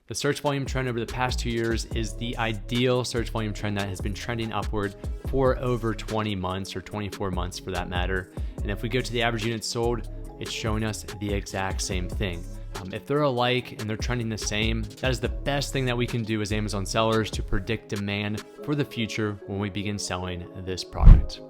The search volume trend over the past 2 years is the ideal search volume trend that has been trending upward for over 20 months or 24 months for that matter. And if we go to the average units sold, it's showing us the exact same thing. If they're alike and they're trending the same, that is the best thing that we can do as Amazon sellers to predict demand for the future when we begin selling this product.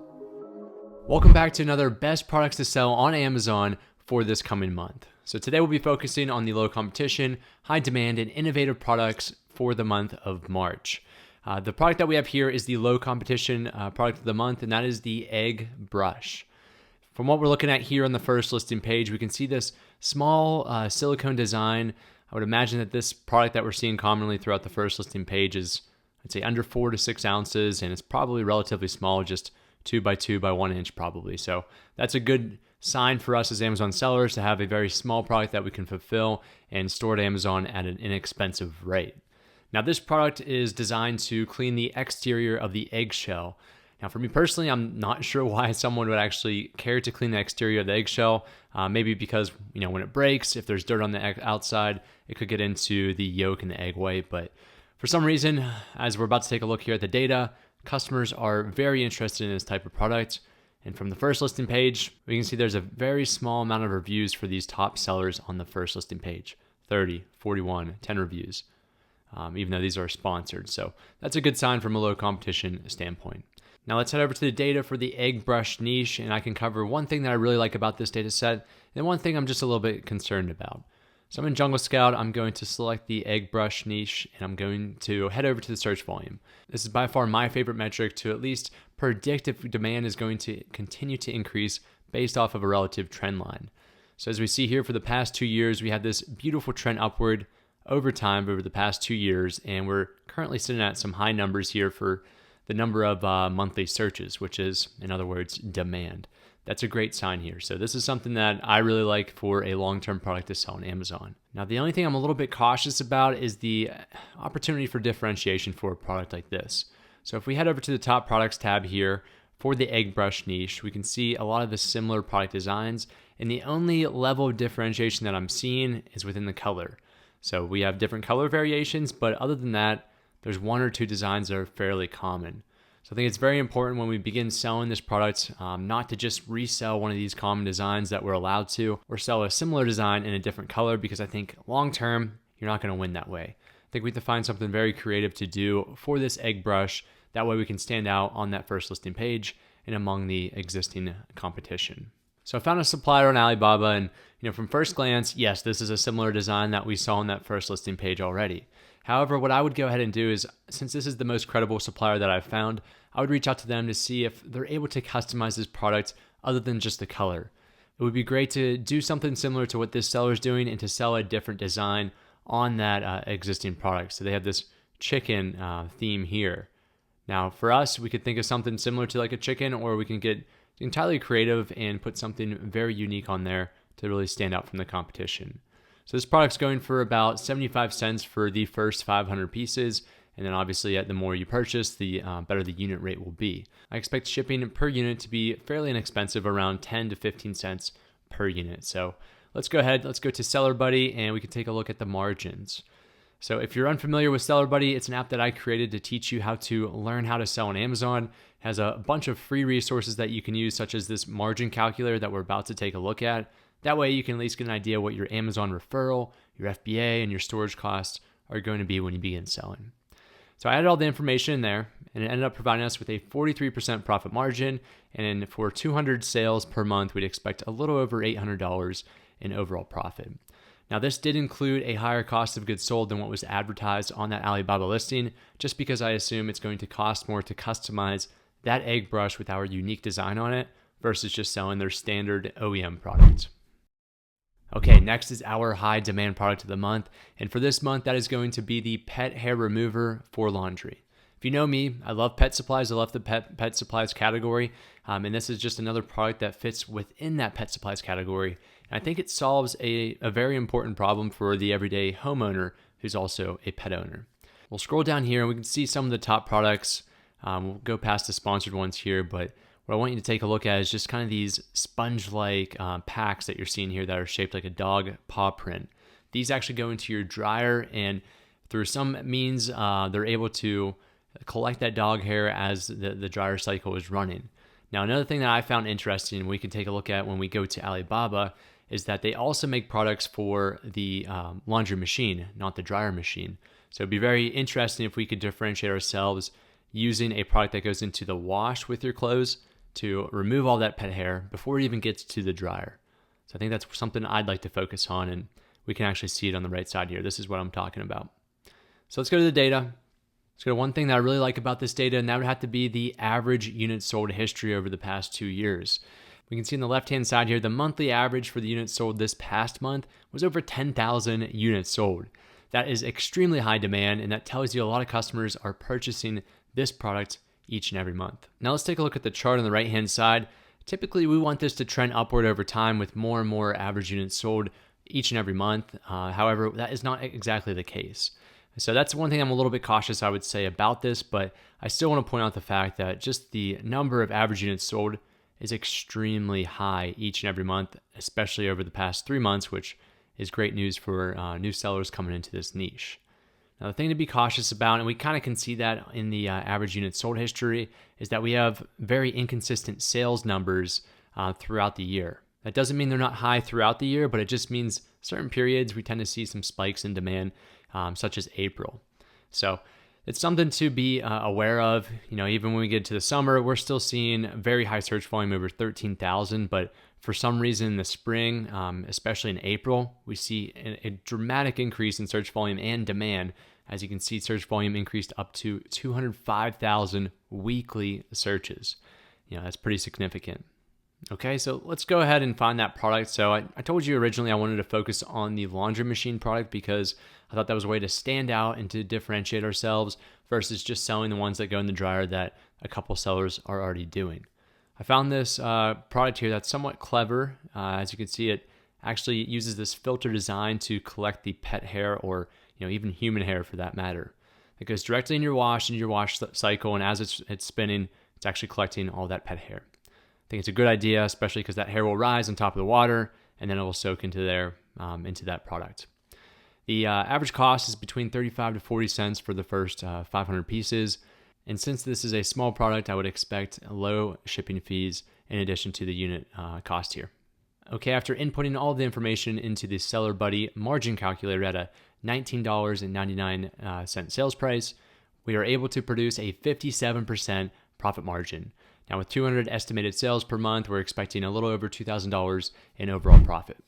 Welcome back to another best products to sell on Amazon for this coming month. So today we'll be focusing on the low competition, high demand, and innovative products for the month of March. The product that we have here is the low competition product of the month, and that is the egg brush. From what we're looking at here on the first listing page, we can see this small silicone design. I would imagine that this product that we're seeing commonly throughout the first listing page is, I'd say, under 4 to 6 ounces, and it's probably relatively small, just 2 by 2 by 1 inch probably. So that's a good sign for us as Amazon sellers to have a very small product that we can fulfill and store at Amazon at an inexpensive rate. Now, this product is designed to clean the exterior of the eggshell. Now, for me personally, I'm not sure why someone would actually care to clean the exterior of the eggshell. Maybe because, when it breaks, if there's dirt on the outside, it could get into the yolk and the egg white. But for some reason, as we're about to take a look here at the data, customers are very interested in this type of product. And from the first listing page, we can see there's a very small amount of reviews for these top sellers on the first listing page. 30, 41, 10 reviews, even though these are sponsored. So that's a good sign from a low competition standpoint. Now let's head over to the data for the egg brush niche, and I can cover one thing that I really like about this data set and one thing I'm just a little bit concerned about. So I'm in Jungle Scout, I'm going to select the egg brush niche, and I'm going to head over to the search volume. This is by far my favorite metric to at least predict if demand is going to continue to increase based off of a relative trend line. So as we see here, for the past 2 years, we had this beautiful trend upward over time over the past 2 years, and we're currently sitting at some high numbers here for the number of monthly searches, which is, in other words, demand. That's a great sign here. So this is something that I really like for a long-term product to sell on Amazon. Now, the only thing I'm a little bit cautious about is the opportunity for differentiation for a product like this. So if we head over to the top products tab here for the egg brush niche, we can see a lot of the similar product designs, and the only level of differentiation that I'm seeing is within the color. So we have different color variations, but other than that, there's 1 or 2 designs that are fairly common. So I think it's very important when we begin selling this product not to just resell one of these common designs that we're allowed to, or sell a similar design in a different color, because I think long term, you're not going to win that way. I think we have to find something very creative to do for this egg brush. That way we can stand out on that first listing page and among the existing competition. So I found a supplier on Alibaba, and from first glance, yes, this is a similar design that we saw on that first listing page already. However, what I would go ahead and do is, since this is the most credible supplier that I've found, I would reach out to them to see if they're able to customize this product other than just the color. It would be great to do something similar to what this seller is doing and to sell a different design on that existing product. So they have this chicken theme here. Now, for us, we could think of something similar to like a chicken, or we can get entirely creative and put something very unique on there to really stand out from the competition. So this product's going for about 75 cents for the first 500 pieces. And then obviously the more you purchase, the better the unit rate will be. I expect shipping per unit to be fairly inexpensive, around 10 to 15 cents per unit. So let's go ahead, let's go to Seller Buddy, and we can take a look at the margins. So if you're unfamiliar with Seller Buddy, it's an app that I created to teach you how to learn how to sell on Amazon. It has a bunch of free resources that you can use, such as this margin calculator that we're about to take a look at. That way you can at least get an idea what your Amazon referral, your FBA, and your storage costs are going to be when you begin selling. So I added all the information in there, and it ended up providing us with a 43% profit margin. And for 200 sales per month, we'd expect a little over $800 in overall profit. Now, this did include a higher cost of goods sold than what was advertised on that Alibaba listing, just because I assume it's going to cost more to customize that egg brush with our unique design on it versus just selling their standard OEM product. Okay, next is our high demand product of the month. And for this month, that is going to be the pet hair remover for laundry. If you know me, I love pet supplies. I love the pet supplies category. And this is just another product that fits within that pet supplies category. And I think it solves a very important problem for the everyday homeowner who's also a pet owner. We'll scroll down here and we can see some of the top products. We'll go past the sponsored ones here, but what I want you to take a look at is just kind of these sponge-like packs that you're seeing here that are shaped like a dog paw print. These actually go into your dryer, and Through some means, they're able to collect that dog hair as the dryer cycle is running. Now, another thing that I found interesting, we can take a look at when we go to Alibaba, is that they also make products for the laundry machine, not the dryer machine. So it'd be very interesting if we could differentiate ourselves using a product that goes into the wash with your clothes to remove all that pet hair before it even gets to the dryer. So I think that's something I'd like to focus on, and we can actually see it on the right side here. This is what I'm talking about. So let's go to the data. Let's go to one thing that I really like about this data, and that would have to be the average units sold history over the past 2 years. We can see on the left-hand side here, the monthly average for the units sold this past month was over 10,000 units sold. That is extremely high demand, and that tells you a lot of customers are purchasing this product each and every month. Now let's take a look at the chart on the right-hand side. Typically, we want this to trend upward over time with more and more average units sold each and every month. However, that is not exactly the case. So that's one thing I'm a little bit cautious, I would say, about this, but I still want to point out the fact that just the number of average units sold is extremely high each and every month, especially over the past 3 months, which is great news for new sellers coming into this niche. Now, the thing to be cautious about, and we kind of can see that in the average units sold history, is that we have very inconsistent sales numbers throughout the year. That doesn't mean they're not high throughout the year, but it just means certain periods we tend to see some spikes in demand, such as April. So it's something to be aware of. Even when we get to the summer, we're still seeing very high search volume, over 13,000. But for some reason in the spring, especially in April, we see a dramatic increase in search volume and demand. As you can see, search volume increased up to 205,000 weekly searches. That's pretty significant. Okay, so let's go ahead and find that product. So I told you originally I wanted to focus on the laundry machine product because I thought that was a way to stand out and to differentiate ourselves versus just selling the ones that go in the dryer that a couple sellers are already doing. I found this product here that's somewhat clever. As you can see, it actually uses this filter design to collect the pet hair, or even human hair for that matter. It goes directly in your wash cycle, and as it's spinning, it's actually collecting all that pet hair. I think it's a good idea, especially because that hair will rise on top of the water and then it will soak into that product. The average cost is between 35 to 40 cents for the first 500 pieces. And since this is a small product, I would expect low shipping fees in addition to the unit cost here. Okay, after inputting all the information into the Seller Buddy margin calculator at a $19.99 sales price, we are able to produce a 57% profit margin. Now, with 200 estimated sales per month, we're expecting a little over $2,000 in overall profit.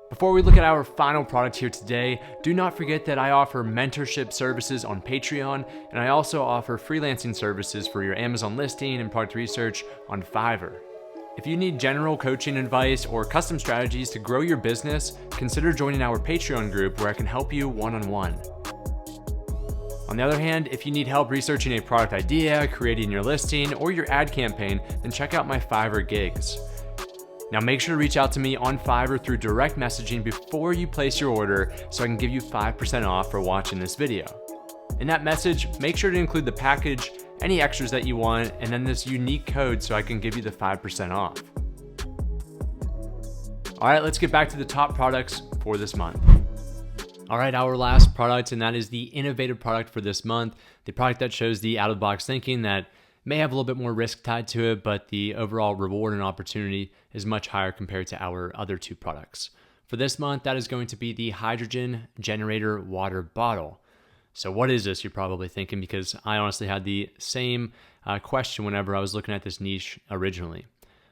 Before we look at our final product here today, do not forget that I offer mentorship services on Patreon, and I also offer freelancing services for your Amazon listing and product research on Fiverr. If you need general coaching advice or custom strategies to grow your business, consider joining our Patreon group where I can help you one-on-one. On the other hand, if you need help researching a product idea, creating your listing, or your ad campaign, then check out my Fiverr gigs. Now make sure to reach out to me on Fiverr through direct messaging before you place your order so I can give you 5% off for watching this video. In that message, make sure to include the package, any extras that you want, and then this unique code so I can give you the 5% off. All right, let's get back to the top products for this month. All right, our last product, and that is the innovative product for this month, the product that shows the out-of-the-box thinking that may have a little bit more risk tied to it, but the overall reward and opportunity is much higher compared to our other two products. For this month, that is going to be the hydrogen generator water bottle. So what is this, you're probably thinking, because I honestly had the same question whenever I was looking at this niche originally.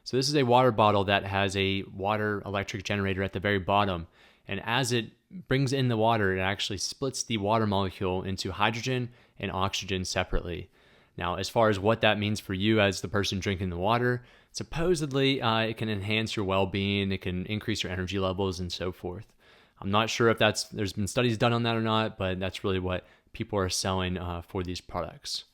So this is a water bottle that has a water electric generator at the very bottom. And as it brings in the water, it actually splits the water molecule into hydrogen and oxygen separately. Now, as far as what that means for you as the person drinking the water, supposedly it can enhance your well-being, it can increase your energy levels, and so forth. I'm not sure if there's been studies done on that or not, but that's really what people are selling for these products.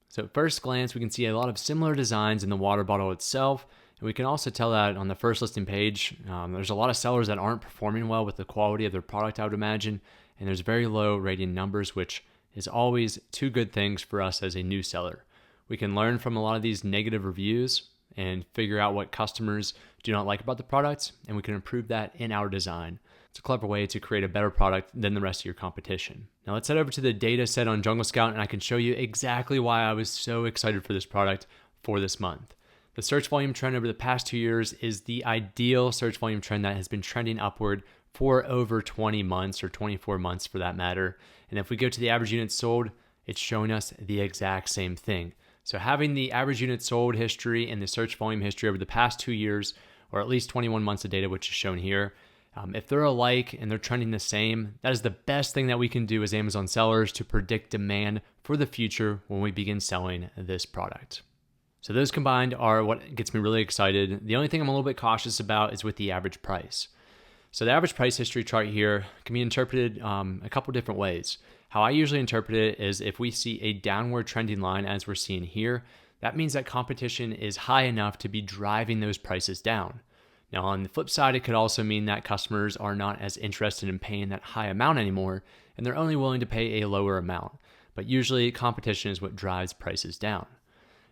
So at first glance, we can see a lot of similar designs in the water bottle itself. And we can also tell that on the first listing page, there's a lot of sellers that aren't performing well with the quality of their product, I would imagine. And there's very low rating numbers, which is always two good things for us as a new seller. We can learn from a lot of these negative reviews and figure out what customers do not like about the product, and we can improve that in our design. It's a clever way to create a better product than the rest of your competition. Now let's head over to the data set on Jungle Scout, and I can show you exactly why I was so excited for this product for this month. The search volume trend over the past 2 years is the ideal search volume trend that has been trending upward for over 20 months or 24 months for that matter. And if we go to the average units sold, it's showing us the exact same thing. So having the average units sold history and the search volume history over the past 2 years, or at least 21 months of data, which is shown here, if they're alike and they're trending the same, that is the best thing that we can do as Amazon sellers to predict demand for the future when we begin selling this product. So those combined are what gets me really excited. The only thing I'm a little bit cautious about is with the average price. So the average price history chart here can be interpreted a couple different ways. How I usually interpret it is if we see a downward trending line as we're seeing here, that means that competition is high enough to be driving those prices down. Now, on the flip side, it could also mean that customers are not as interested in paying that high amount anymore, and they're only willing to pay a lower amount. But usually, competition is what drives prices down.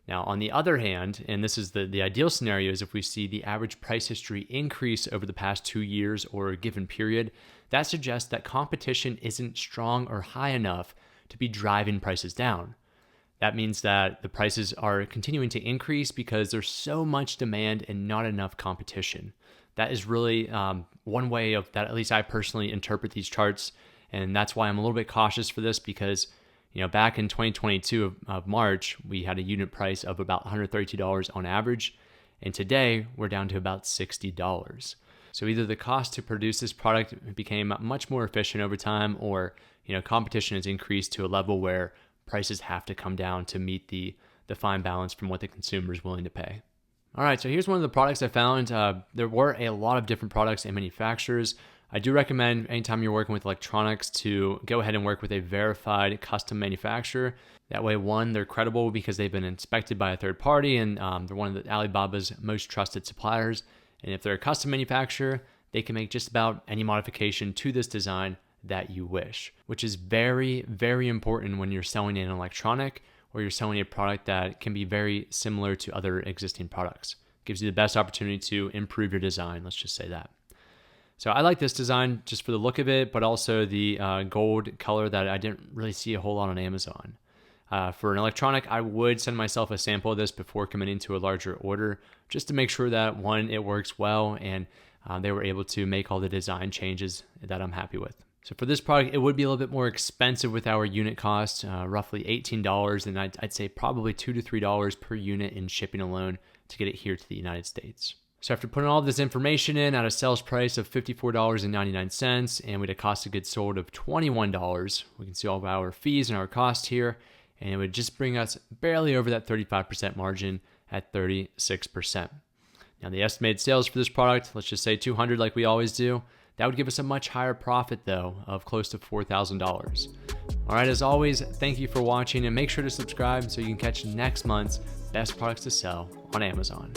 Now, on the other hand, and this is the ideal scenario, is if we see the average price history increase over the past 2 years or a given period, that suggests that competition isn't strong or high enough to be driving prices down. That means that the prices are continuing to increase because there's so much demand and not enough competition. That is really one way of that, at least I personally interpret these charts. And that's why I'm a little bit cautious for this because, back in 2022 of March, we had a unit price of about $132 on average. And today we're down to about $60. So either the cost to produce this product became much more efficient over time, or, competition has increased to a level where prices have to come down to meet the fine balance from what the consumer is willing to pay. All right, so here's one of the products I found. There were a lot of different products and manufacturers. I do recommend anytime you're working with electronics to go ahead and work with a verified custom manufacturer. That way, one, they're credible because they've been inspected by a third party and they're one of Alibaba's most trusted suppliers. And if they're a custom manufacturer, they can make just about any modification to this design that you wish, which is very, very important when you're selling an electronic or you're selling a product that can be very similar to other existing products. Gives you the best opportunity to improve your design, let's just say that. So I like this design just for the look of it, but also the gold color that I didn't really see a whole lot on Amazon. For an electronic, I would send myself a sample of this before committing to a larger order, just to make sure that, one, it works well, and they were able to make all the design changes that I'm happy with. So for this product, it would be a little bit more expensive with our unit cost, roughly $18, and I'd say probably $2 to $3 per unit in shipping alone to get it here to the United States. So after putting all of this information in at a sales price of $54.99, and with a cost of goods sold of $21, we can see all of our fees and our cost here, and it would just bring us barely over that 35% margin at 36%. Now the estimated sales for this product, let's just say 200 like we always do. That would give us a much higher profit though of close to $4,000. All right, as always, thank you for watching and make sure to subscribe so you can catch next month's best products to sell on Amazon.